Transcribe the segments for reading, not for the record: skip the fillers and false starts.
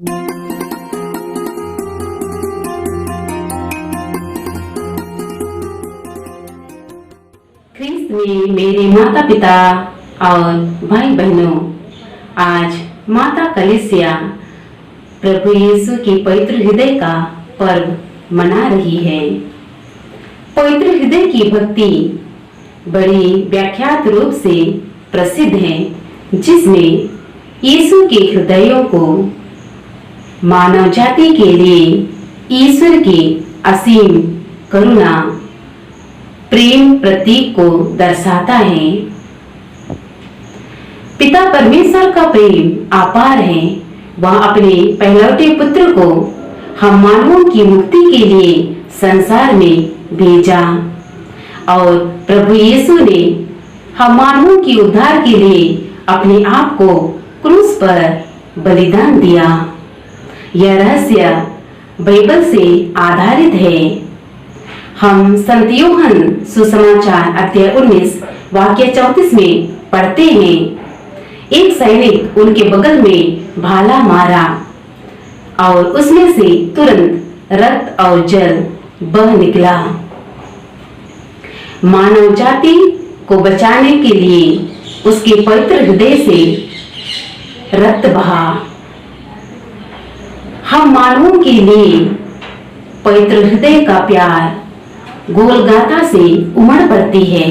ख्रिस्त में मेरे माता पिता और भाई बहनों, आज माता कलीसिया प्रभु यीशु की पवित्र हृदय का पर्व मना रही है। पवित्र हृदय की भक्ति बड़ी व्याख्यात रूप से प्रसिद्ध है, जिसमें यीशु के हृदयों को मानव जाति के लिए ईश्वर की असीम करुणा प्रेम प्रतीक को दर्शाता है। पिता परमेश्वर का प्रेम अपार है। वह अपने पहलौठे पुत्र को हम मानवों की मुक्ति के लिए संसार में भेजा और प्रभु यीशु ने हम मानवों की उद्धार के लिए अपने आप को क्रूस पर बलिदान दिया। यह रहस्य बाइबल से आधारित है। हम संत यूहन्ना सुसमाचार अध्याय 19 वाक्य 34 में पढ़ते हैं, एक सैनिक उनके बगल में भाला मारा और उसमें से तुरंत रक्त और जल बह निकला। मानव जाति को बचाने के लिए उसके पवित्र हृदय से रक्त बहा। हम मानवों के लिए पवित्र हृदय का प्यार गोलगाता से उमड़ पड़ती है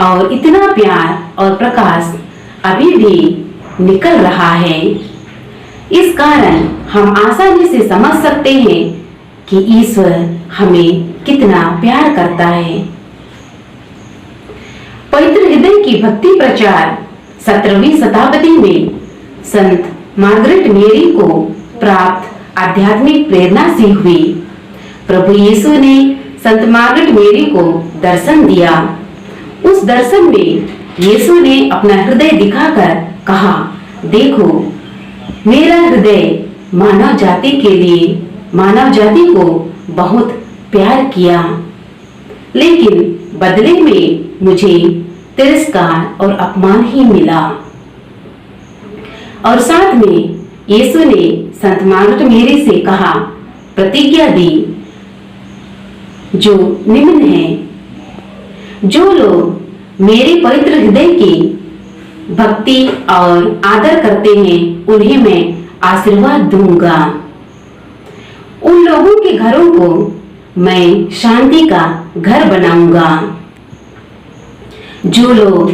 और इतना प्यार और प्रकाश अभी भी निकल रहा है। इस कारण हम आसानी से समझ सकते हैं कि ईश्वर हमें कितना प्यार करता है। पवित्र हृदय की भक्ति प्रचार 17वीं शताब्दी में संत मार्गरेट मेरी को प्राप्त आध्यात्मिक प्रेरणा से हुई। प्रभु यीशु ने संत मार्गरेट मेरी को दर्शन दिया। उस दर्शन में यीशु ने अपना हृदय दिखाकर कहा, देखो, मेरा हृदय मानव जाति के लिए मानव जाति को बहुत प्यार किया, लेकिन बदले में मुझे तिरस्कार और अपमान ही मिला। और साथ में यीशु ने संत मार्गरेट मेरी से कहा, प्रतिज्ञा दी जो निम्न है, जो लोग मेरे पवित्र हृदय की भक्ति और आदर करते हैं उन्हें मैं आशीर्वाद दूंगा। उन लोगों के घरों को मैं शांति का घर बनाऊंगा। जो लोग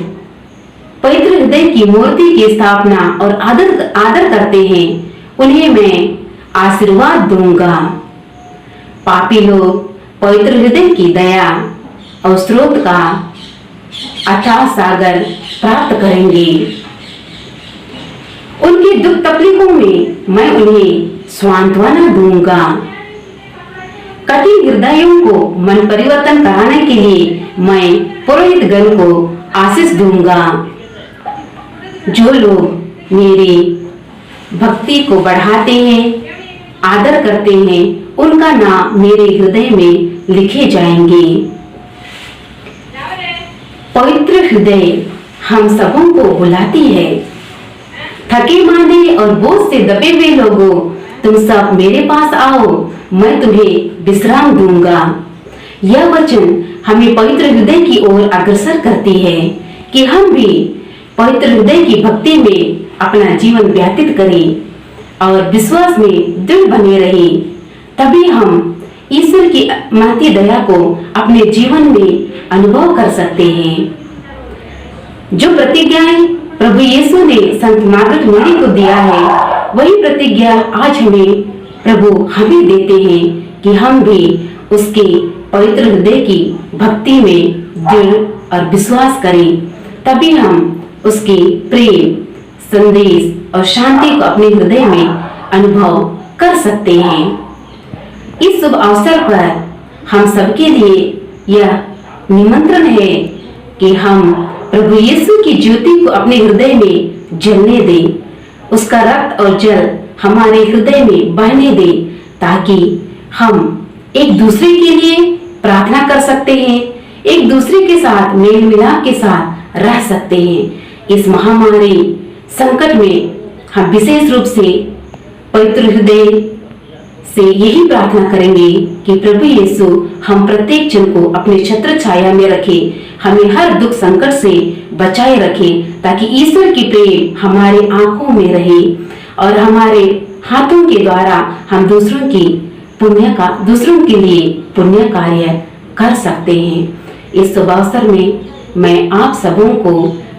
पवित्र हृदय की मूर्ति की स्थापना और आदर करते हैं उन्हें मैं आशीर्वाद दूंगा। पापी लोग पवित्र हृदय की दया और स्रोत का अथाह सागर प्राप्त करेंगे। उनकी दुख तकलीफों में मैं उन्हें सांत्वना दूंगा। कठिन हृदयों को मन परिवर्तन कराने के लिए मैं पुरोहित गण को आशीष दूंगा। जो लोग मेरी भक्ति को बढ़ाते हैं, आदर करते हैं, उनका नाम मेरे हृदय में लिखे जाएंगे। पवित्र हृदय हम सबों को बुलाती है। थके मांदे और बोझ से दबे हुए लोगों, तुम सब मेरे पास आओ, मैं तुम्हें विश्राम दूंगा। यह वचन हमें पवित्र हृदय की ओर अग्रसर करती है कि हम भी पवित्र हृदय की भक्ति में अपना जीवन व्यतीत करें और विश्वास में दृढ़ बने रहें। तभी हम ईश्वर की महती दया को अपने जीवन में अनुभव कर सकते हैं। जो प्रतिज्ञाएं प्रभु यीशु ने संत मार्गरेट मेरी को दिया है, वही प्रतिज्ञा आज हमें प्रभु हमें देते हैं कि हम भी उसके पवित्र हृदय की भक्ति में दृढ़ और विश्वास करें। तभी हम उसके प्रेम, संदेश और शांति को अपने हृदय में अनुभव कर सकते हैं। इस शुभ अवसर पर हम सबके लिए यह निमंत्रण है कि हम प्रभु यीशु की ज्योति को अपने हृदय में जलने दें। उसका रक्त और जल हमारे हृदय में बहने दें, ताकि हम एक दूसरे के लिए प्रार्थना कर सकते हैं, एक दूसरे के साथ मेल मिलाप के साथ रह सकते हैं। इस महामारी संकट में हम विशेष रूप से पवित्र हृदय से यही प्रार्थना करेंगे कि प्रभु यीशु हम प्रत्येक जन को अपने छत्र छाया में रखे, हमें हर दुख संकट से बचाए रखे, ताकि ईश्वर की प्रेम हमारे आंखों में रहे और हमारे हाथों के द्वारा हम दूसरों के लिए पुण्य कार्य कर सकते हैं। इस शुभ अवसर में मैं आप सबों को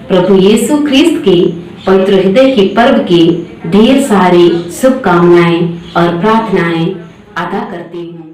प्रभु यीशु ख्रिस्त के पवित्र हृदय के पर्व की ढेर सारी शुभकामनाएं और प्रार्थनाएं अदा करती हूँ।